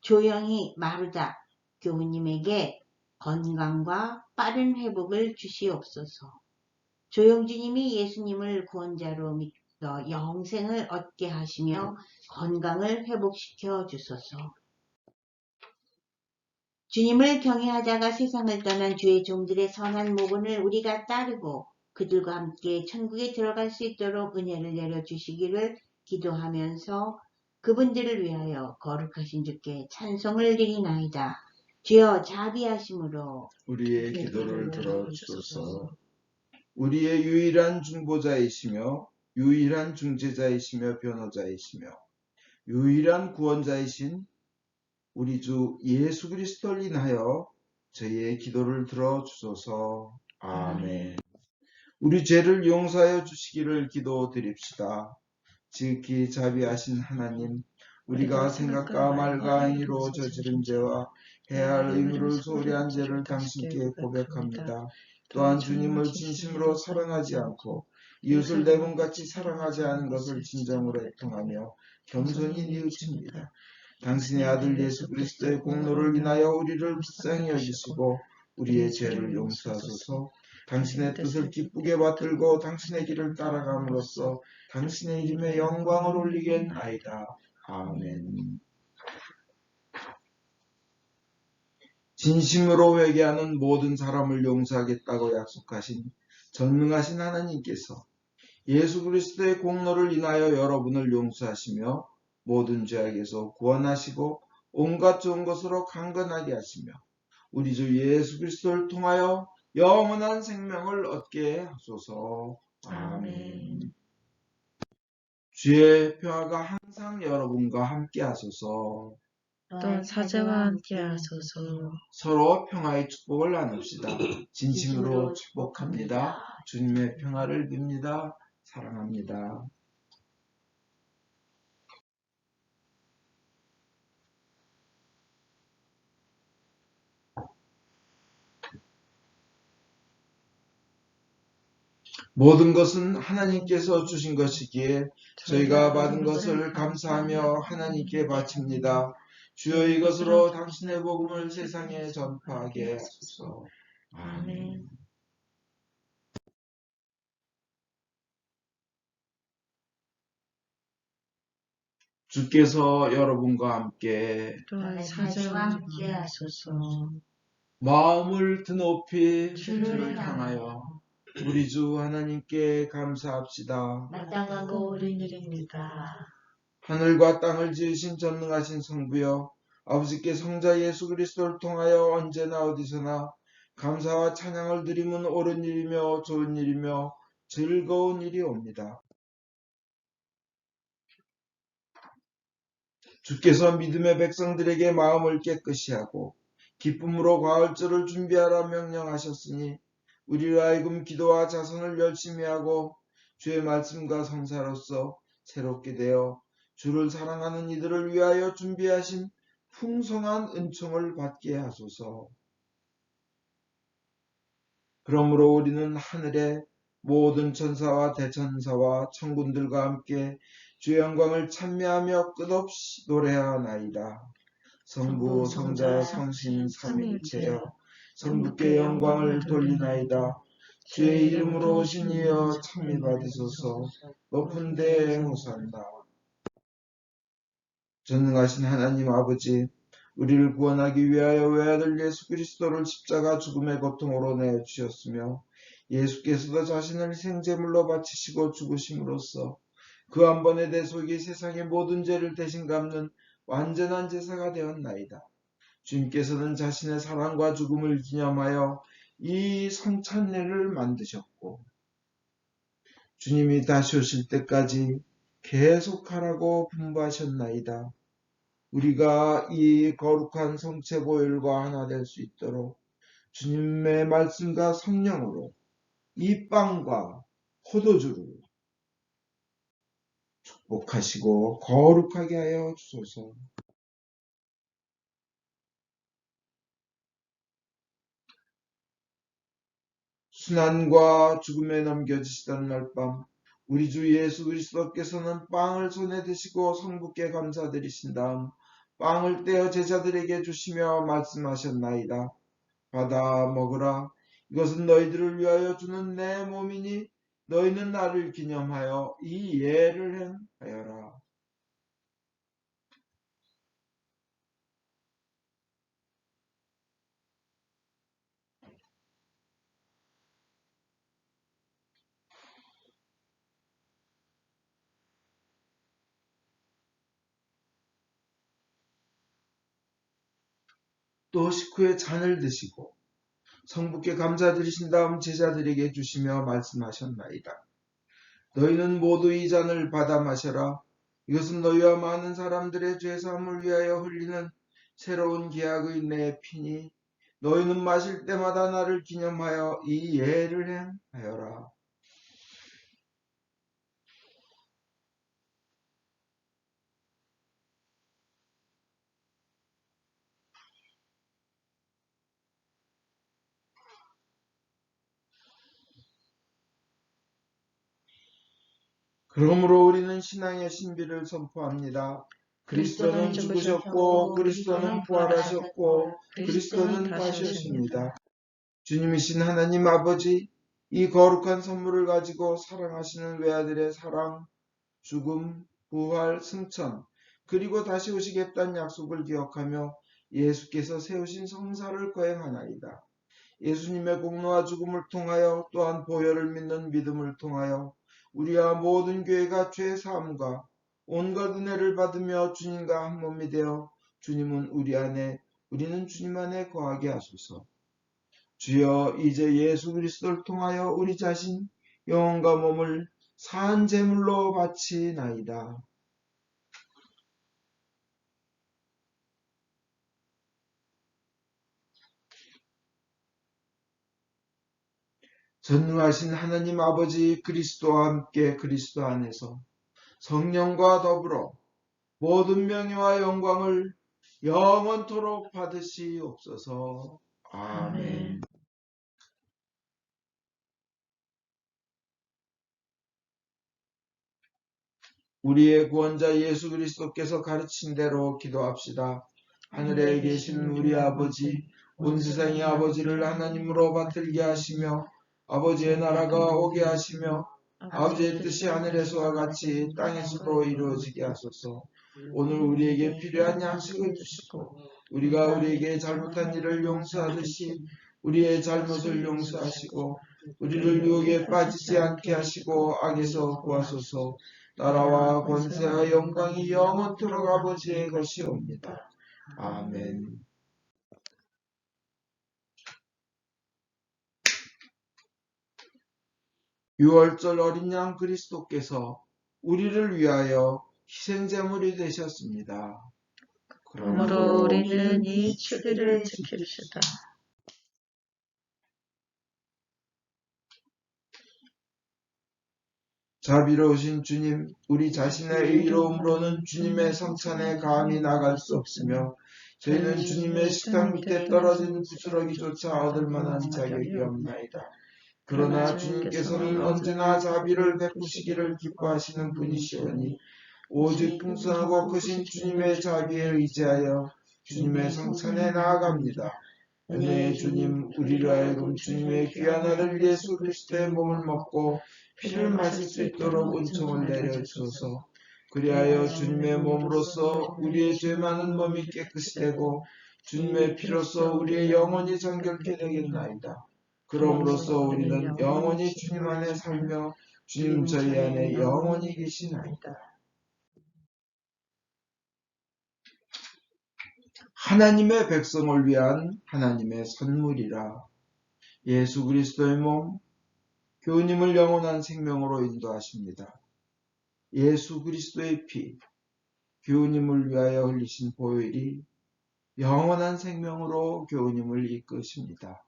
조영희 마루다 교우님에게 건강과 빠른 회복을 주시옵소서. 조영주님이 예수님을 구원자로 믿고 영생을 얻게 하시며 건강을 회복시켜 주소서. 주님을 경외하다가 세상을 떠난 주의 종들의 선한 모본을 우리가 따르고 그들과 함께 천국에 들어갈 수 있도록 은혜를 내려주시기를 기도하면서 그분들을 위하여 거룩하신 주께 찬송을 드리나이다. 주여 자비하심으로 우리의 기도를 들어주소서. 우리의 유일한 중보자이시며 유일한 중재자이시며 변호자이시며 유일한 구원자이신 우리 주 예수 그리스도를 인하여 저희의 기도를 들어주소서. 아멘. 우리 죄를 용서하여 주시기를 기도드립시다. 지극히 자비하신 하나님, 우리가 생각과 말과 행위로 저지른 죄와 해야 할 의무를 소홀히한 죄를 당신께 고백합니다. 또한 주님을 진심으로 사랑하지 않고 이웃을 내 몸같이 사랑하지 않은 것을 진정으로 애통하며 겸손히 뉘우칩니다. 당신의 아들 예수 그리스도의 공로를 인하여 우리를 불쌍히 여기시고 우리의 죄를 용서하소서. 당신의 뜻을 기쁘게 받들고 당신의 길을 따라감으로써 당신의 이름에 영광을 올리겠나이다. 아멘. 진심으로 회개하는 모든 사람을 용서하겠다고 약속하신 전능하신 하나님께서 예수 그리스도의 공로를 인하여 여러분을 용서하시며 모든 죄악에서 구원하시고 온갖 좋은 것으로 강건하게 하시며 우리 주 예수 그리스도를 통하여 영원한 생명을 얻게 하소서. 아멘. 주의 평화가 항상 여러분과 함께 하소서. 또한 사제와 함께 하소서. 서로 평화의 축복을 나눕시다. 진심으로 축복합니다. 주님의 평화를 빕니다. 사랑합니다. 모든 것은 하나님께서 주신 것이기에 저희가 받은 것을 감사하며 하나님께 바칩니다. 주여 이것으로 당신의 복음을 세상에 전파하게 하소서. 아멘. 주께서 여러분과 함께 또한 사제와 함께 하소서. 마음을 드높이 주를 주를 향하여 우리 주 하나님께 감사합시다. 마땅하고 옳은 일입니다. 하늘과 땅을 지으신 전능하신 성부여, 아버지께 성자 예수 그리스도를 통하여 언제나 어디서나 감사와 찬양을 드리면 옳은 일이며 좋은 일이며 즐거운 일이옵니다. 주께서 믿음의 백성들에게 마음을 깨끗이 하고 기쁨으로 과을절을 준비하라 명령하셨으니 우리로 하여금 기도와 자선을 열심히 하고 주의 말씀과 성사로서 새롭게 되어 주를 사랑하는 이들을 위하여 준비하신 풍성한 은총을 받게 하소서. 그러므로 우리는 하늘의 모든 천사와 대천사와 천군들과 함께 주의 영광을 찬미하며 끝없이 노래하나이다. 성부, 성자, 성신, 삼위일체여 성부께 영광을 돌리나이다. 주의 이름으로 오신 이여 찬미 받으소서. 높은 데에 호산나. 전능하신 하나님 아버지, 우리를 구원하기 위하여 외아들 예수 그리스도를 십자가 죽음의 고통으로 내주셨으며 예수께서도 자신을 희생제물로 바치시고 죽으심으로써 그 한 번의 대속이 세상의 모든 죄를 대신 갚는 완전한 제사가 되었나이다. 주님께서는 자신의 사랑과 죽음을 기념하여 이 성찬례를 만드셨고 주님이 다시 오실 때까지 계속하라고 분부하셨나이다. 우리가 이 거룩한 성체 보혈과 하나 될 수 있도록 주님의 말씀과 성령으로 이 빵과 포도주를 축복하시고 거룩하게 하여 주소서. 순환과 죽음에 넘겨지시던 날 밤 우리 주 예수 그리스도께서는 빵을 손에 드시고 성부께 감사드리신 다음 빵을 떼어 제자들에게 주시며 말씀하셨나이다. 받아 먹으라. 이것은 너희들을 위하여 주는 내 몸이니 너희는 나를 기념하여 이 예를 행하여라. 또 식후에 잔을 드시고 성부께 감사드리신 다음 제자들에게 주시며 말씀하셨나이다. 너희는 모두 이 잔을 받아 마셔라. 이것은 너희와 많은 사람들의 죄사함을 위하여 흘리는 새로운 계약의 내 피니 너희는 마실 때마다 나를 기념하여 이 예를 행하여라. 그러므로 우리는 신앙의 신비를 선포합니다. 그리스도는 죽으셨고 그리스도는 부활하셨고 그리스도는 다시 오십니다. 주님이신 하나님 아버지, 이 거룩한 선물을 가지고 사랑하시는 외아들의 사랑, 죽음, 부활, 승천, 그리고 다시 오시겠다는 약속을 기억하며 예수께서 세우신 성사를 거행하나이다. 예수님의 공로와 죽음을 통하여 또한 보혈을 믿는 믿음을 통하여 우리와 모든 교회가 죄 사함과 온갖 은혜를 받으며 주님과 한 몸이 되어 주님은 우리 안에 우리는 주님 안에 거하게 하소서. 주여 이제 예수 그리스도를 통하여 우리 자신 영혼과 몸을 산 제물로 바치나이다. 전능하신 하나님 아버지 그리스도와 함께 그리스도 안에서 성령과 더불어 모든 명예와 영광을 영원토록 받으시옵소서. 아멘. 우리의 구원자 예수 그리스도께서 가르친 대로 기도합시다. 하늘에 계시는 우리 아버지, 온 세상의 아버지를 하나님으로 받들게 하시며 아버지의 나라가 오게 하시며 아버지의 뜻이 하늘에서와 같이 땅에서도 이루어지게 하소서. 오늘 우리에게 필요한 양식을 주시고 우리가 우리에게 잘못한 일을 용서하듯이 우리의 잘못을 용서하시고 우리를 유혹에 빠지지 않게 하시고 악에서 구하소서. 나라와 권세와 영광이 영원토록 아버지의 것이옵니다. 아멘. 유월절 어린 양 그리스도께서 우리를 위하여 희생제물이 되셨습니다. 그러므로 우리는 이 주기를 지킵시다. 자비로우신 주님, 우리 자신의 의로움으로는 주님의 성찬에 감히 나갈 수 없으며 저희는 주님의 식탁 밑에 떨어진 부스러기조차 얻을 만한 자격이 없나이다. 그러나 주님께서는 언제나 자비를 베푸시기를 기뻐하시는 분이시오니 오직 풍성하고 크신 주님의 자비에 의지하여 주님의 성찬에 나아갑니다. 은혜의 주님, 우리를 하여금 주님의 귀한 아들 예수 그리스도의 몸을 먹고 피를 마실 수 있도록 은총을 내려주소서. 그리하여 주님의 몸으로써 우리의 죄 많은 몸이 깨끗이 되고 주님의 피로써 우리의 영혼이 정결케 되겠나이다. 그럼으로써 우리는 영원히 주님 안에 살며 주님 저희 안에 영원히 계시나이다. 하나님의 백성을 위한 하나님의 선물이라. 예수 그리스도의 몸, 교우님을 영원한 생명으로 인도하십니다. 예수 그리스도의 피, 교우님을 위하여 흘리신 보혈이 영원한 생명으로 교우님을 이끄십니다.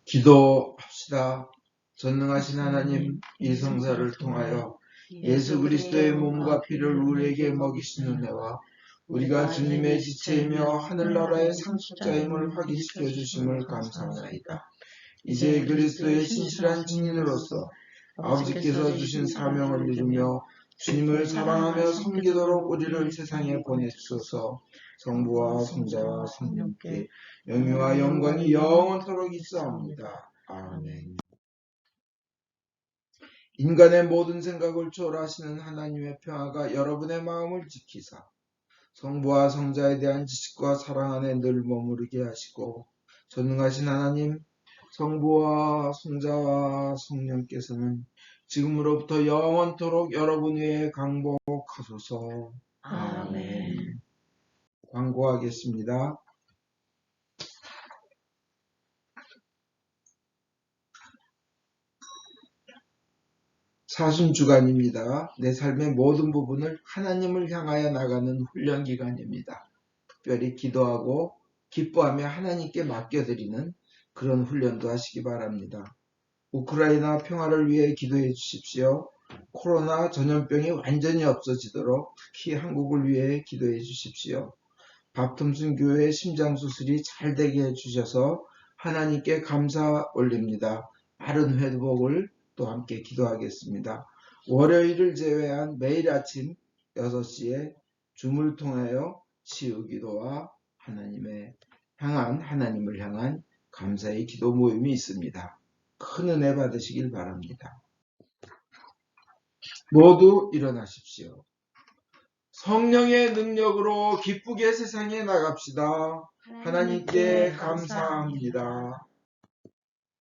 기도합시다. 전능하신 하나님, 이 성사를 통하여 예수 그리스도의 몸과 피를 우리에게 먹이신 은혜와 우리가 주님의 지체이며 하늘나라의 상속자임을 확인시켜 주심을 감사하나이다. 이제 그리스도의 신실한 증인으로서 아버지께서 주신 사명을 이루며 주님을 사랑하며 섬기도록 우리를 세상에 보내주소서. 성부와 성자와 성령께 영예와 영광이 영원토록 있사옵니다. 아멘. 인간의 모든 생각을 초월하시는 하나님의 평화가 여러분의 마음을 지키사 성부와 성자에 대한 지식과 사랑 안에 늘 머무르게 하시고 전능하신 하나님, 성부와 성자와 성령께서는 지금으로부터 영원토록 여러분 위에 강복하소서. 아멘. 광고하겠습니다. 사순주간입니다. 내 삶의 모든 부분을 하나님을 향하여 나가는 훈련 기간입니다. 특별히 기도하고 기뻐하며 하나님께 맡겨드리는 그런 훈련도 하시기 바랍니다. 우크라이나 평화를 위해 기도해 주십시오. 코로나 전염병이 완전히 없어지도록 특히 한국을 위해 기도해 주십시오. 밥텀순 교회 심장수술이 잘 되게 해주셔서 하나님께 감사 올립니다. 빠른 회복을 또 함께 기도하겠습니다. 월요일을 제외한 매일 아침 6시에 줌을 통하여 치유기도와 하나님을 향한 감사의 기도 모임이 있습니다. 큰 은혜 받으시길 바랍니다. 모두 일어나십시오. 성령의 능력으로 기쁘게 세상에 나갑시다. 하나님께 감사합니다.